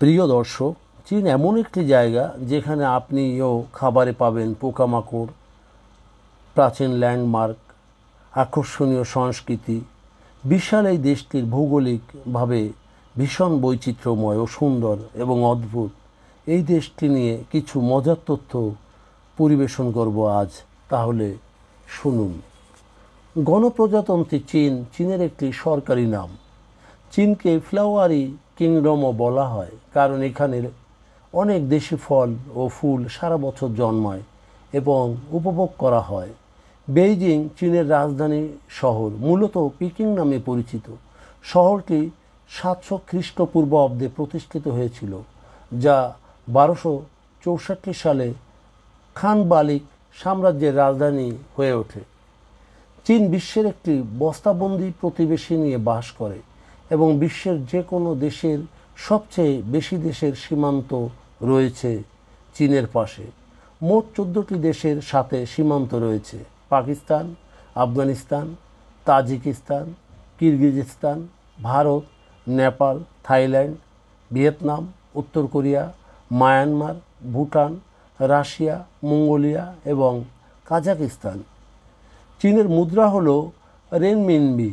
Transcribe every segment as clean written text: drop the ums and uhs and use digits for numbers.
প্রিয় দর্শক, চীন এমন একটি জায়গা যেখানে আপনিও খাবারে পাবেন পোকামাকড়, প্রাচীন ল্যান্ডমার্ক, আকর্ষণীয় সংস্কৃতি। বিশাল এই দেশটির ভৌগোলিকভাবে ভীষণ বৈচিত্র্যময় ও সুন্দর এবং অদ্ভুত। এই দেশটি নিয়ে কিছু মজার তথ্য পরিবেশন করব আজ। তাহলে শুনুন। গণপ্রজাতন্ত্রী চীন চীনের একটি সরকারি নাম। চীনকে ফ্লাওয়ারি কিংডমও বলা হয়, কারণ এখানে অনেক দেশি ফল ও ফুল সারা বছর জন্মায় এবং উপভোগ করা হয়। বেইজিং চীনের রাজধানী শহর, মূলত পিকিং নামে পরিচিত। শহরটি 700 খ্রিস্টপূর্বাব্দে প্রতিষ্ঠিত হয়েছিল, যা 1264 সালে খান বালিক সাম্রাজ্যের রাজধানী হয়ে ওঠে। চীন বিশ্বের একটি বস্তাবন্দি প্রতিবেশী নিয়ে বাস করে এবং বিশ্বের যে কোনো দেশের সবচেয়ে বেশি দেশের সীমান্ত রয়েছে চীনের পাশে। মোট 14টি দেশের সাথে সীমান্ত রয়েছে: Pakistan, Afghanistan, Tajikistan, Kyrgyzstan, Bharat, Nepal, Thailand, Vietnam, উত্তর Korea, Myanmar, Bhutan, Russia, Mongolia এবং কাজাকিস্তান। চীনের মুদ্রা হল রেনমিনবি,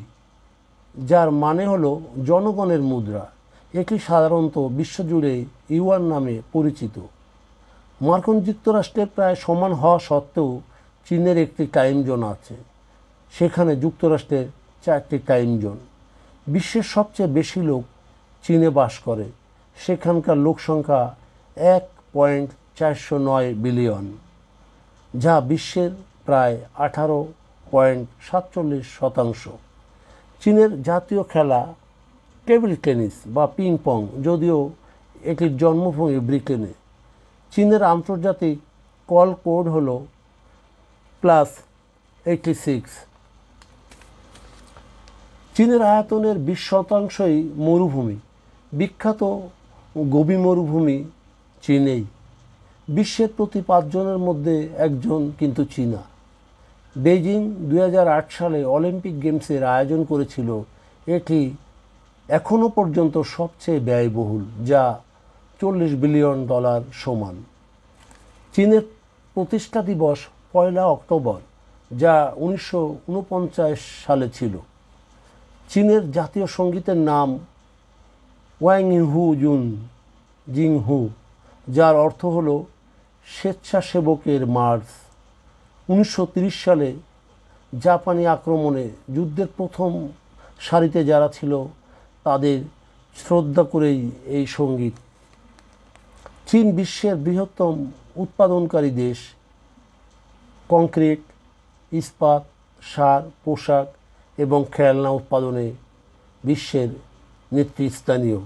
যার মানে হলো জনগণের মুদ্রা। এটি সাধারণত বিশ্বজুড়ে ইউয়ান নামে পরিচিত। মার্কিন যুক্তরাষ্ট্রের প্রায় সমান হওয়া সত্ত্বেও চীনের একটি টাইম জোন আছে। সেখানে যুক্তরাষ্ট্রের 4টি টাইম জোন। বিশ্বের সবচেয়ে বেশি লোক চীনে বাস করে। সেখানকার লোকসংখ্যা 1.409 বিলিয়ন, যা বিশ্বের প্রায় 18.47%। চীনের জাতীয় খেলা টেবিল টেনিস বা পিং পং, যদিও এটির জন্মভূমি ব্রিটেনে। চীনের আন্তর্জাতিক কল কোড হল +86। চীনের আয়তনের 20% মরুভূমি। বিখ্যাত গোবি মরুভূমি চীনেই। বিশ্বের প্রতি 5 জনের মধ্যে একজন কিন্তু চীনা। বেইজিং 2008 সালে অলিম্পিক গেমসের আয়োজন করেছিল। এটি এখনও পর্যন্ত সবচেয়ে ব্যয়বহুল, যা $40 বিলিয়ন সমান। চীনের প্রতিষ্ঠা দিবস 1 অক্টোবর, যা 1949 সালে ছিল। চীনের জাতীয় সঙ্গীতের নাম ওয়াংহু জুন জিংহু, যার অর্থ হল স্বেচ্ছাসেবকের মার্চ। 1930 সালে জাপানি আক্রমণে যুদ্ধের প্রথম সারিতে যারা ছিল তাদের শ্রদ্ধা করেই এই সঙ্গীত। চীন বিশ্বের বৃহত্তম উৎপাদনকারী দেশ। কংক্রিট, ইস্পাত, সার, পোশাক এবং খেলনা উৎপাদনে বিশ্বের নেতৃস্থানীয়।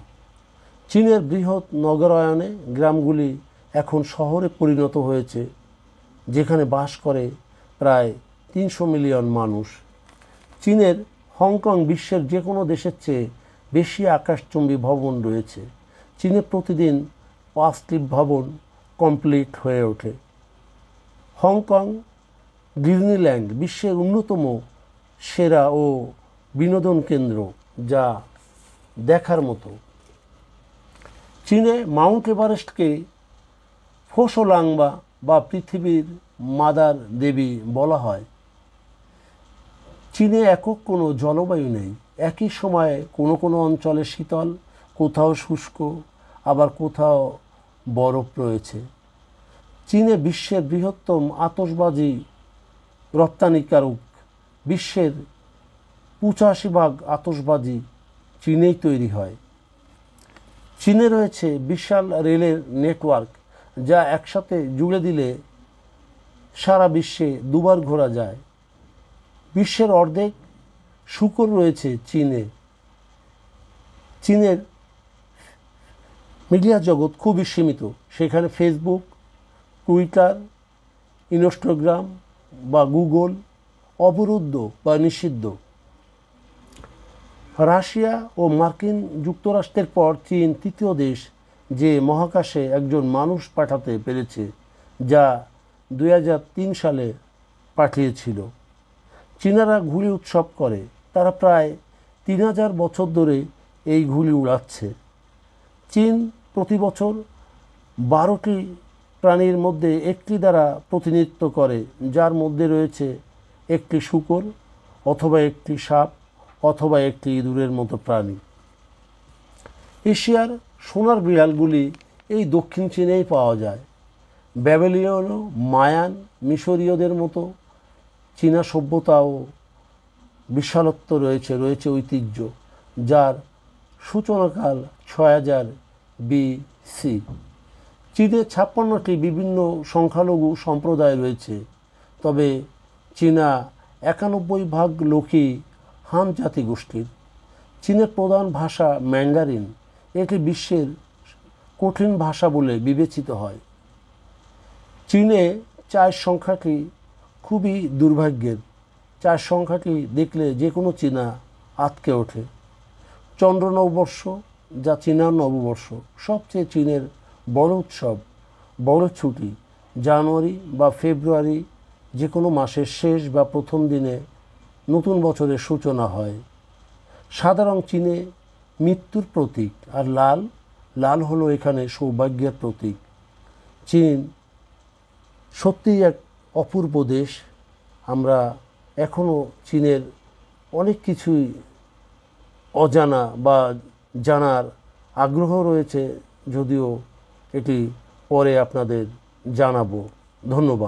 চীনের বৃহৎ নগরায়নে গ্রামগুলি এখন শহরে পরিণত হয়েছে, যেখানে বাস করে প্রায় 300 মিলিয়ন মানুষ। চীনের হংকং বিশ্বের যে কোনো দেশের চেয়ে বেশি আকাশচুম্বী ভবন রয়েছে। চীনে প্রতিদিন 5টি ভবন কমপ্লিট হয়ে ওঠে। হংকং ডিজনিল্যান্ড বিশ্বের অন্যতম সেরা ও বিনোদন কেন্দ্র, যা দেখার মতো। চীনে মাউন্ট এভারেস্টকে ফোসোলাংবা বা পৃথিবীর মাদার দেবী বলা হয়। চীনে একক কোনো জলবায়ু নেই। একই সময়ে কোনো কোনো অঞ্চলে শীতল, কোথাও শুষ্ক, আবার কোথাও বরফ রয়েছে। চীনে বিশ্বের বৃহত্তম আতশবাজি রপ্তানিকারক। বিশ্বের 85% আতশবাজি চীনেই তৈরি হয়। চীনে রয়েছে বিশাল রেলের নেটওয়ার্ক, যা একসাথে জুড়ে দিলে সারা বিশ্বে 2বার ঘোরা যায়। বিশ্বের অর্ধেক শূকর রয়েছে চীনে। চীনের মিডিয়া জগৎ খুবই সীমিত। সেখানে ফেসবুক, টুইটার, ইনস্টাগ্রাম বা গুগল অবরুদ্ধ বা নিষিদ্ধ। রাশিয়া ও মার্কিন যুক্তরাষ্ট্রের পর চীন 3য় দেশ যে মহাকাশে একজন মানুষ পাঠাতে পেরেছে, যা 2003 সালে পাঠিয়েছিল। চীনারা ঘুড়ি উৎসব করে। তারা প্রায় 3000 বছর ধরে এই ঘুড়ি উড়াচ্ছে। চীন প্রতি বছর 12টি প্রাণীর মধ্যে একটি দ্বারা প্রতিনিধিত্ব করে, যার মধ্যে রয়েছে একটি শূকর অথবা একটি সাপ অথবা একটি ইঁদুরের মতো প্রাণী। এশিয়ার সোনার বিড়ালগুলি এই দক্ষিণ চীনেই পাওয়া যায়। ব্যাবিলনীয়, মায়ান, মিশরীয়দের মতো চীনা সভ্যতা ও বিশালত্ব রয়েছে ঐতিহ্য, যার সূচনাকাল 6000 BC। চীনে 56টি বিভিন্ন সংখ্যালঘু সম্প্রদায় রয়েছে, তবে চীনা 91% লোকই হান জাতিগোষ্ঠীর। চীনের প্রধান ভাষা ম্যান্ডারিন, এটি বিশ্বের কঠিন ভাষা বলে বিবেচিত হয়। চীনে 4 সংখ্যাটি খুবই দুর্ভাগ্যের। 4 সংখ্যাটি দেখলে যে কোনো চীনা আঁতকে ওঠে। চন্দ্র নববর্ষ, যা চীনা নববর্ষ, সবচেয়ে চীনের বড় উৎসব, বড় ছুটি। জানুয়ারি বা ফেব্রুয়ারি যে কোনো মাসের শেষ বা প্রথম দিনে নতুন বছরের সূচনা হয়। সাদা রং চীনে মৃত্যুর প্রতীক, আর লাল হলো এখানে সৌভাগ্যের প্রতীক। চীন সত্যিই এক অপূর্ব দেশ। আমরা এখনও চীনের অনেক কিছুই অজানা বা জানার আগ্রহ রয়েছে, যদিও এটি পরে আপনাদের জানাবো। ধন্যবাদ।